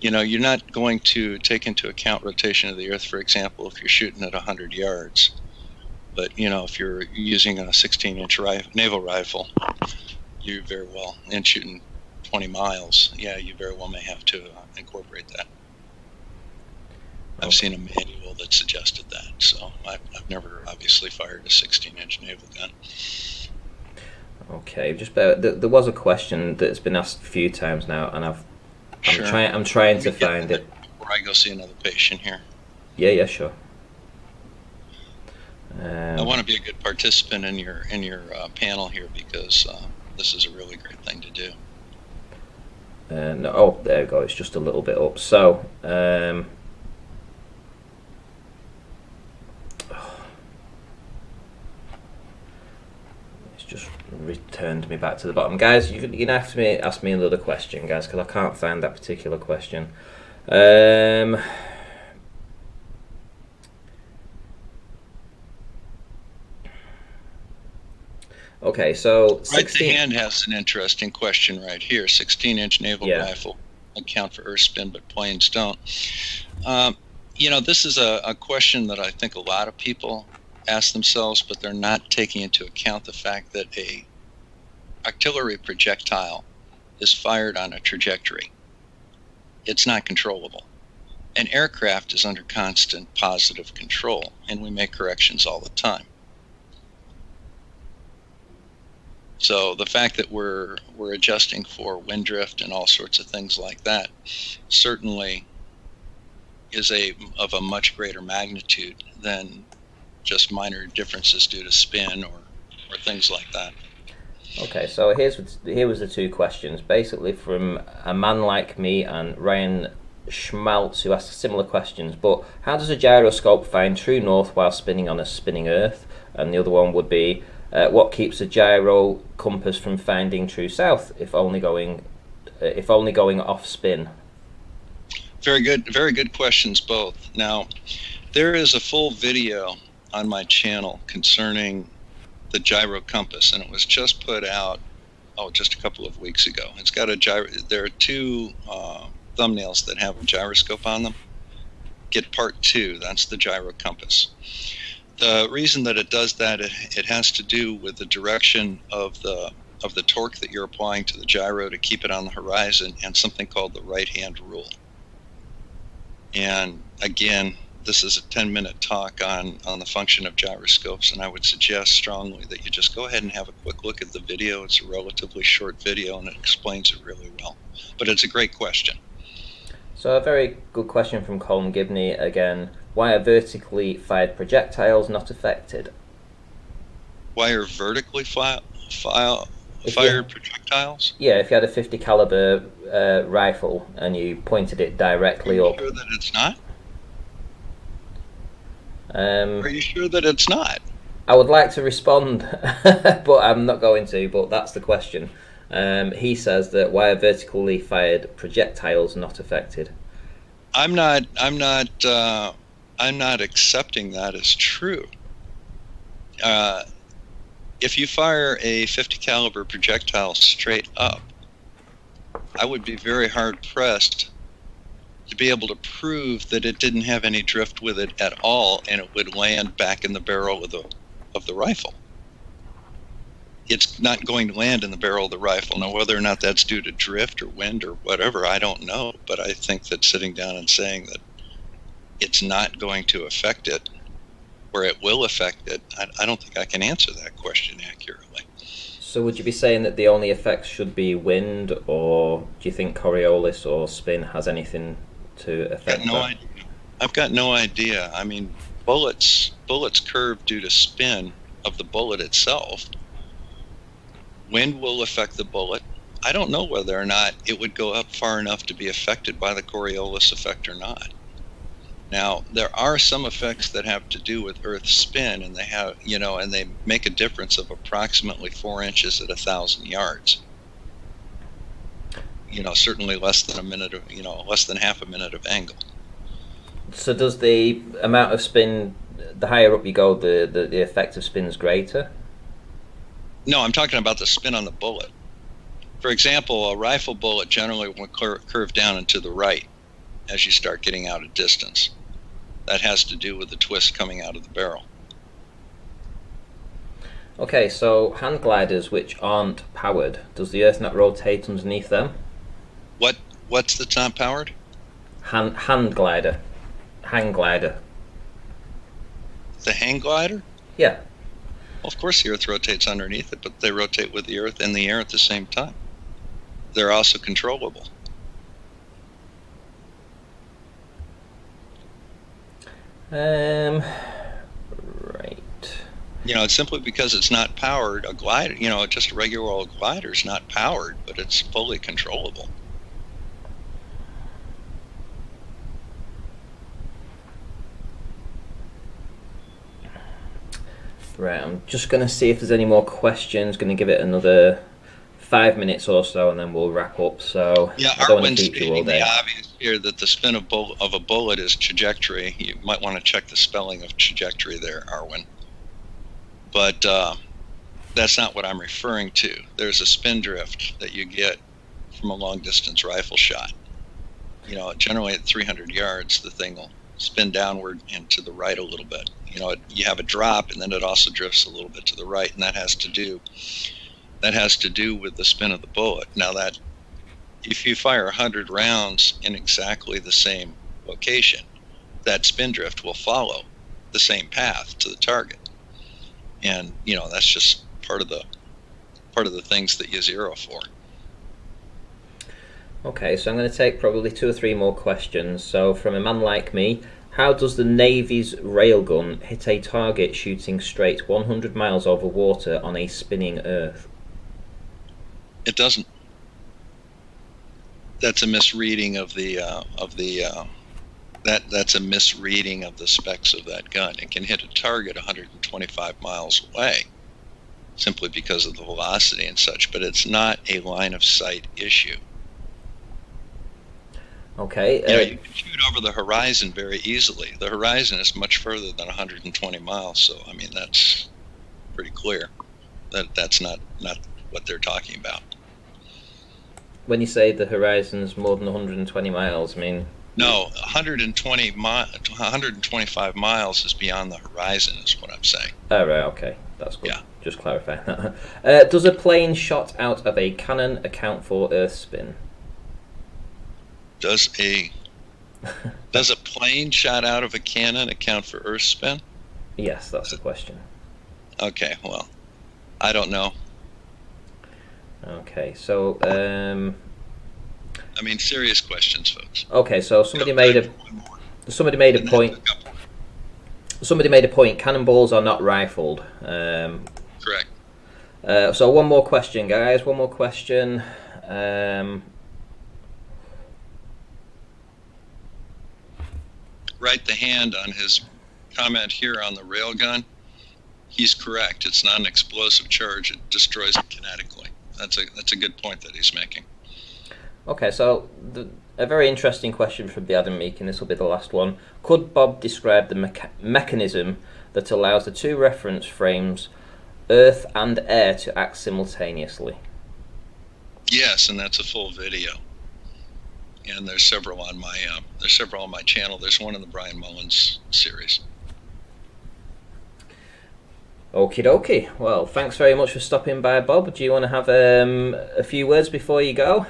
You know, you're not going to take into account rotation of the Earth, for example, if you're shooting at 100 yards. But, you know, if you're using a 16-inch naval rifle, you very well, and shooting 20 miles, yeah, you very well may have to incorporate that. I've seen a manual that suggested that, so I've never obviously fired a 16-inch naval gun. Okay, just there was a question that's been asked a few times now, and I'm trying to find it. Before I go see another patient here. Yeah, sure. I want to be a good participant in your panel here because this is a really great thing to do. No, oh, there we go. It's just a little bit up. So, it's just returned me back to the bottom, guys. You're gonna have to ask me another question, guys, because I can't find that particular question. Okay, so 16... Right, the hand has an interesting question right here. 16-inch naval rifle account for Earth spin, but planes don't. You know, this is a question that I think a lot of people ask themselves, but they're not taking into account the fact that a artillery projectile is fired on a trajectory. It's not controllable. An aircraft is under constant positive control, and we make corrections all the time. So the fact that we're adjusting for wind drift and all sorts of things like that certainly is of a much greater magnitude than just minor differences due to spin or things like that. Okay, so here was the two questions, basically from a man like me and Ryan Schmaltz, who asked similar questions. But how does a gyroscope find true north while spinning on a spinning Earth? And the other one would be, what keeps a gyro compass from finding true south if only going off spin? Very good questions both. Now, there is a full video on my channel concerning the Gyrocompass, and it was just put out just a couple of weeks ago. It's got a gyro. There are two thumbnails that have a gyroscope on them. Get part 2. That's the Gyrocompass. The reason that it does that, it has to do with the direction of the torque that you're applying to the gyro to keep it on the horizon, and something called the right-hand rule. And again, this is a 10-minute talk on the function of gyroscopes, and I would suggest strongly that you just go ahead and have a quick look at the video. It's a relatively short video, and it explains it really well. But it's a great question. So a very good question from Colin Gibney again. Why are vertically fired projectiles not affected? Why are vertically fired projectiles? Yeah, if you had a 50 caliber rifle and you pointed it directly up. Are you sure that it's not? Are you sure that it's not? I would like to respond, but I'm not going to. But that's the question. He says that why are vertically fired projectiles not affected? I'm not accepting that as true. If you fire a 50 caliber projectile straight up, I would be very hard pressed to be able to prove that it didn't have any drift with it at all, and it would land back in the barrel of the rifle. It's not going to land in the barrel of the rifle. Now, whether or not that's due to drift or wind or whatever, I don't know. But I think that sitting down and saying that it's not going to affect it, or it will affect it, I don't think I can answer that question accurately. So would you be saying that the only effects should be wind, or do you think Coriolis or spin has anything to affect that? I've got no idea. I mean, bullets curve due to spin of the bullet itself. Wind will affect the bullet. I don't know whether or not it would go up far enough to be affected by the Coriolis effect or not. Now, there are some effects that have to do with Earth's spin, and they have, and they make a difference of approximately 4 inches at 1,000 yards. Certainly less than half a minute of angle. So does the amount of spin, the higher up you go, the effect of spin is greater? No, I'm talking about the spin on the bullet. For example, a rifle bullet generally will curve down and to the right as you start getting out of distance. That has to do with the twist coming out of the barrel. Okay, so hand gliders which aren't powered, does the Earth not rotate underneath them? What's that's not powered? Hand glider. Hang glider. The hang glider? Yeah. Well, of course the Earth rotates underneath it, but they rotate with the Earth and the air at the same time. They're also controllable. Right. It's simply because it's not powered. A glider, just a regular old glider is not powered, but it's fully controllable. Right, I'm just going to see if there's any more questions. Going to give it another 5 minutes or so, and then we'll wrap up. So yeah, I don't want Arwin's to keep you all stating day. the obvious here that the spin of a bullet is trajectory. You might want to check the spelling of trajectory there, Arwin. But that's not what I'm referring to. There's a spin drift that you get from a long-distance rifle shot. Generally at 300 yards, the thing will spin downward and to the right a little bit. You have a drop, and then it also drifts a little bit to the right, and that has to do with the spin of the bullet. Now, that if you fire 100 rounds in exactly the same location, that spin drift will follow the same path to the target, and that's just part of the part of the things that you zero for. Okay, so I'm going to take probably 2 or 3 more questions. So from a man like me, how does the Navy's railgun hit a target shooting straight 100 miles over water on a spinning Earth? It doesn't. That's a misreading of that's a misreading of the specs of that gun. It can hit a target 125 miles away simply because of the velocity and such, but it's not a line of sight issue. Okay. You can shoot over the horizon very easily. The horizon is much further than 120 miles, so I mean that's pretty clear that that's not what they're talking about. When you say the horizon's more than 120 miles, I mean... No, 125 miles is beyond the horizon, is what I'm saying. Oh, right, okay. That's good. Yeah. Just clarifying that. Does a plane shot out of a cannon account for Earth spin? Does a plane shot out of a cannon account for Earth spin? Yes, that's the question. Okay, well, I don't know. Okay, so I mean, serious questions, folks. okay, so somebody made a point. Somebody made a point. Cannonballs are not rifled. Correct. So one more question, guys. One more question. Right the hand on his comment here on the railgun. He's correct. It's not an explosive charge. It destroys it kinetically. That's a good point that he's making. Okay, so a very interesting question from the Adam Meek, and this will be the last one. Could Bob describe the mechanism that allows the 2 reference frames, Earth and air, to act simultaneously? Yes, and that's a full video. And there's several on my channel. There's one in the Brian Mullins series. Okie dokie. Well, thanks very much for stopping by, Bob. Do you want to have a few words before you go?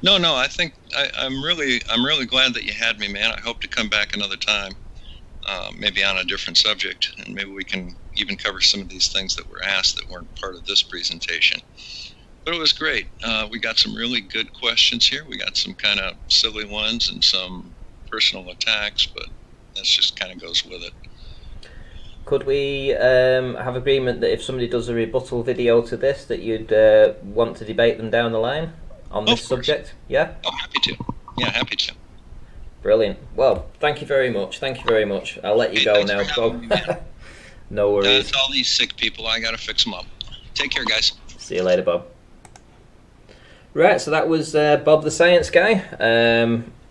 No. I think I'm really glad that you had me, man. I hope to come back another time, maybe on a different subject, and maybe we can even cover some of these things that were asked that weren't part of this presentation. But it was great. We got some really good questions here. We got some kind of silly ones and some personal attacks, but that just kind of goes with it. Could we have agreement that if somebody does a rebuttal video to this, that you'd want to debate them down the line on this subject? Yeah? Oh, happy to. Yeah, happy to. Brilliant. Well, thank you very much. Thank you very much. I'll let you go now, Bob. No worries. That's all these sick people. I got to fix them up. Take care, guys. See you later, Bob. Right, so that was Bob the Science Guy.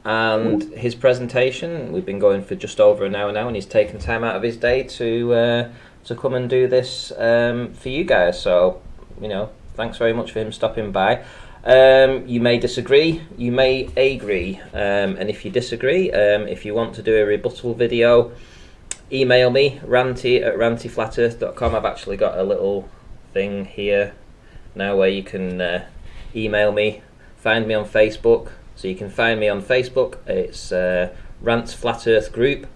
And his presentation. We've been going for just over an hour now, and he's taken time out of his day to come and do this for you guys. So, thanks very much for him stopping by. You may disagree, you may agree, and if you disagree, if you want to do a rebuttal video, email me, ranty@rantyflatearth.com. I've actually got a little thing here now where you can email me, find me on Facebook. So you can find me on Facebook, it's Rants Flat Earth Group.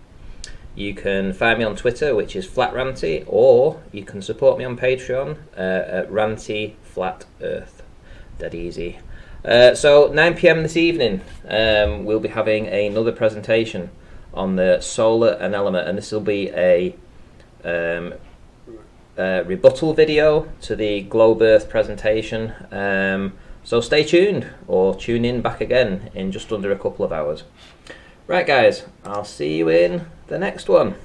You can find me on Twitter, which is Flat Ranty, or you can support me on Patreon at Ranty Flat Earth. Dead easy. So 9 PM this evening, we'll be having another presentation on the solar anemometer, and this will be a rebuttal video to the Globe Earth presentation. So stay tuned, or tune in back again in just under a couple of hours. Right guys, I'll see you in the next one.